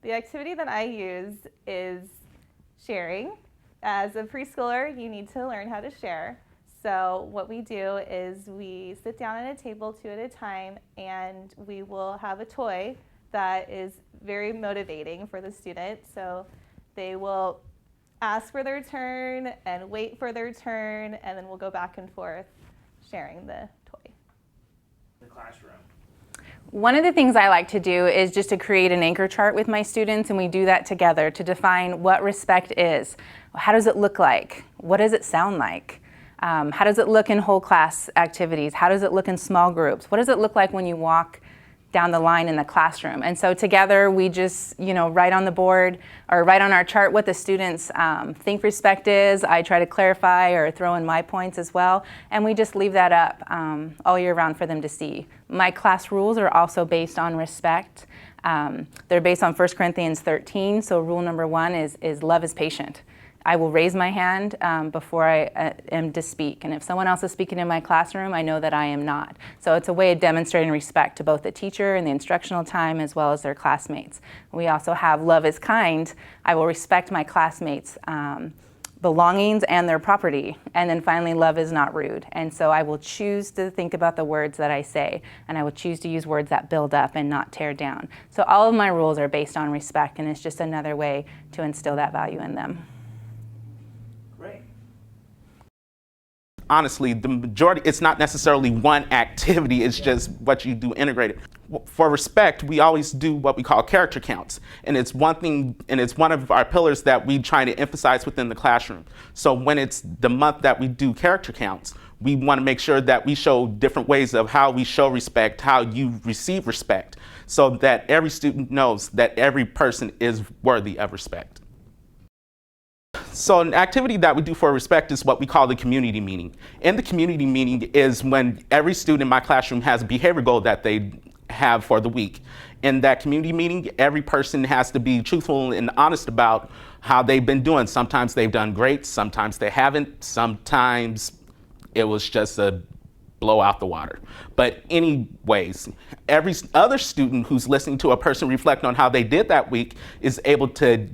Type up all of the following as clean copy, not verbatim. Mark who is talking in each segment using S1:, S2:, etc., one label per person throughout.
S1: The activity that I use is sharing. As a preschooler, you need to learn how to share. So what we do is we sit down at a table 2 at a time, and we will have a toy that is very motivating for the student. So they will ask for their turn and wait for their turn, and then we'll go back and forth sharing the toy.
S2: The classroom.
S3: One of the things I like to do is just to create an anchor chart with my students, and we do that together to define what respect is. How does it look like? What does it sound like? How does it look in whole class activities? How does it look in small groups? What does it look like when you walk down the line in the classroom? And so together we just, write on the board or write on our chart what the students think respect is. I try to clarify or throw in my points as well. And we just leave that up all year round for them to see. My class rules are also based on respect. They're based on 1 Corinthians 13. So rule number 1 is love is patient. I will raise my hand before I am to speak. And if someone else is speaking in my classroom, I know that I am not. So it's a way of demonstrating respect to both the teacher and the instructional time as well as their classmates. We also have love is kind. I will respect my classmates' belongings and their property. And then finally, love is not rude. And so I will choose to think about the words that I say, and I will choose to use words that build up and not tear down. So all of my rules are based on respect, and it's just another way to instill that value in them.
S2: Honestly, the majority, it's not necessarily one activity, it's just what you do integrated. For respect, we always do what we call character counts. And it's one thing, and it's one of our pillars that we try to emphasize within the classroom. So when it's the month that we do character counts, we want to make sure that we show different ways of how we show respect, how you receive respect, so that every student knows that every person is worthy of respect. So an activity that we do for respect is what we call the community meeting. And the community meeting is when every student in my classroom has a behavior goal that they have for the week. In that community meeting, every person has to be truthful and honest about how they've been doing. Sometimes they've done great, sometimes they haven't, sometimes it was just a blow out the water. But anyways, every other student who's listening to a person reflect on how they did that week is able to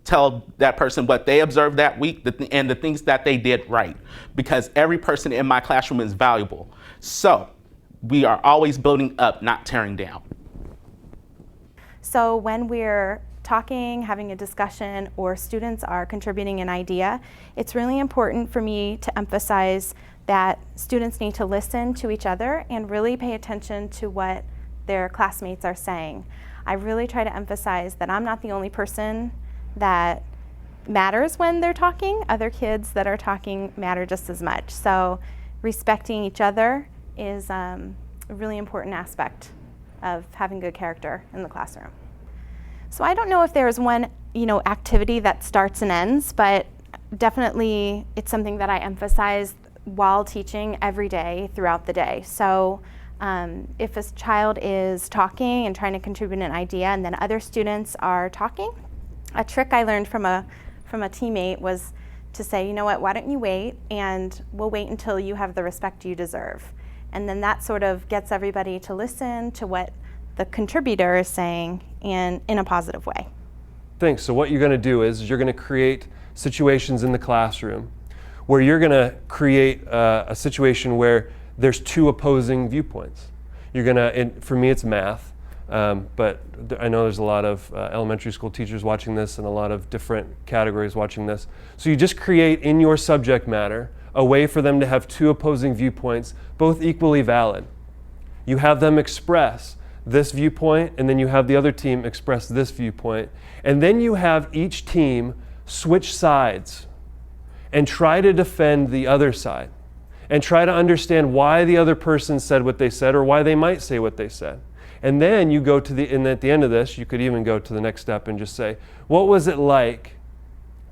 S2: tell that person what they observed that week and the things that they did right, because every person in my classroom is valuable. So we are always building up, not tearing down.
S4: So when we're talking, having a discussion, or students are contributing an idea, it's really important for me to emphasize that students need to listen to each other and really pay attention to what their classmates are saying. I really try to emphasize that I'm not the only person that matters when they're talking. Other kids that are talking matter just as much. So respecting each other is a really important aspect of having good character in the classroom. So I don't know if there's one activity that starts and ends, but definitely it's something that I emphasize while teaching every day throughout the day. So if a child is talking and trying to contribute an idea and then other students are talking, a trick I learned from a teammate was to say, you know what, why don't you wait, and we'll wait until you have the respect you deserve. And then that sort of gets everybody to listen to what the contributor is saying in a positive way.
S5: Thanks. So what you're going to do is you're going to create situations in the classroom where you're going to create a situation where there's 2 opposing viewpoints. You're going to, for me it's math. But I know there's a lot of elementary school teachers watching this and a lot of different categories watching this. So you just create in your subject matter a way for them to have 2 opposing viewpoints, both equally valid. You have them express this viewpoint, and then you have the other team express this viewpoint. And then you have each team switch sides and try to defend the other side and try to understand why the other person said what they said or why they might say what they said. And then you go to and at the end of this, you could even go to the next step and just say, what was it like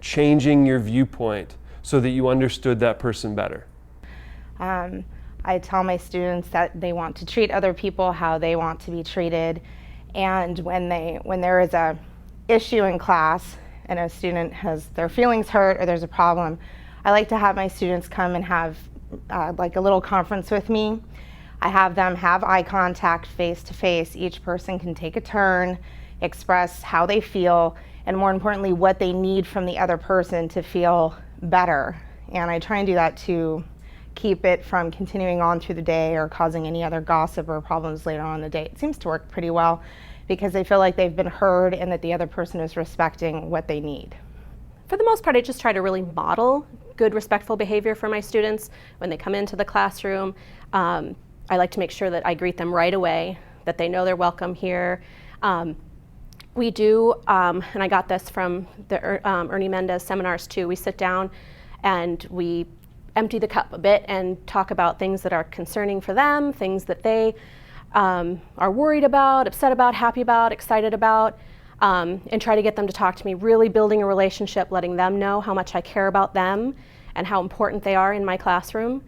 S5: changing your viewpoint so that you understood that person better?
S6: I tell my students that they want to treat other people how they want to be treated. And when there is a issue in class and a student has their feelings hurt or there's a problem, I like to have my students come and have like a little conference with me. I have them have eye contact face to face. Each person can take a turn express how they feel, and more importantly, what they need from the other person to feel better. And I try and do that to keep it from continuing on through the day or causing any other gossip or problems later on in the day. It seems to work pretty well because they feel like they've been heard and that the other person is respecting what they need.
S7: For the most part, I just try to really model good, respectful behavior for my students when they come into the classroom. I like to make sure that I greet them right away, that they know they're welcome here. We do, and I got this from the Ernie Mendez seminars too, we sit down and we empty the cup a bit and talk about things that are concerning for them, things that they are worried about, upset about, happy about, excited about, and try to get them to talk to me, really building a relationship, letting them know how much I care about them and how important they are in my classroom.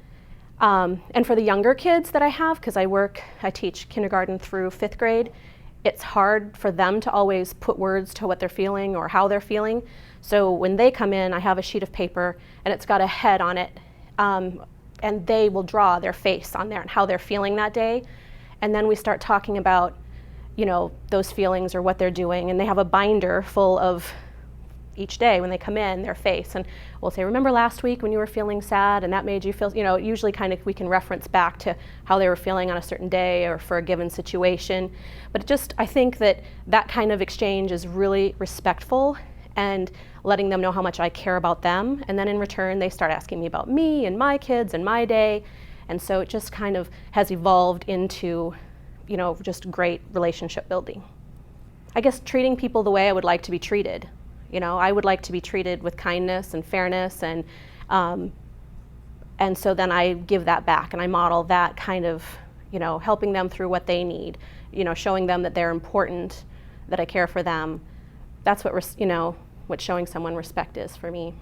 S7: And for the younger kids that I have, because I teach kindergarten through 5th grade, it's hard for them to always put words to what they're feeling or how they're feeling. So when they come in, I have a sheet of paper and it's got a head on it. And they will draw their face on there and how they're feeling that day. And then we start talking about, those feelings or what they're doing. And they have a binder full of each day when they come in, their face. And we'll say, remember last week when you were feeling sad and that made you feel, usually kind of we can reference back to how they were feeling on a certain day or for a given situation. But I think that kind of exchange is really respectful and letting them know how much I care about them. And then in return, they start asking me about me and my kids and my day. And so it just kind of has evolved into, just great relationship building. I guess treating people the way I would like to be treated. I would like to be treated with kindness and fairness, and so then I give that back and I model that kind of, helping them through what they need, showing them that they're important, that I care for them. That's what showing someone respect is for me.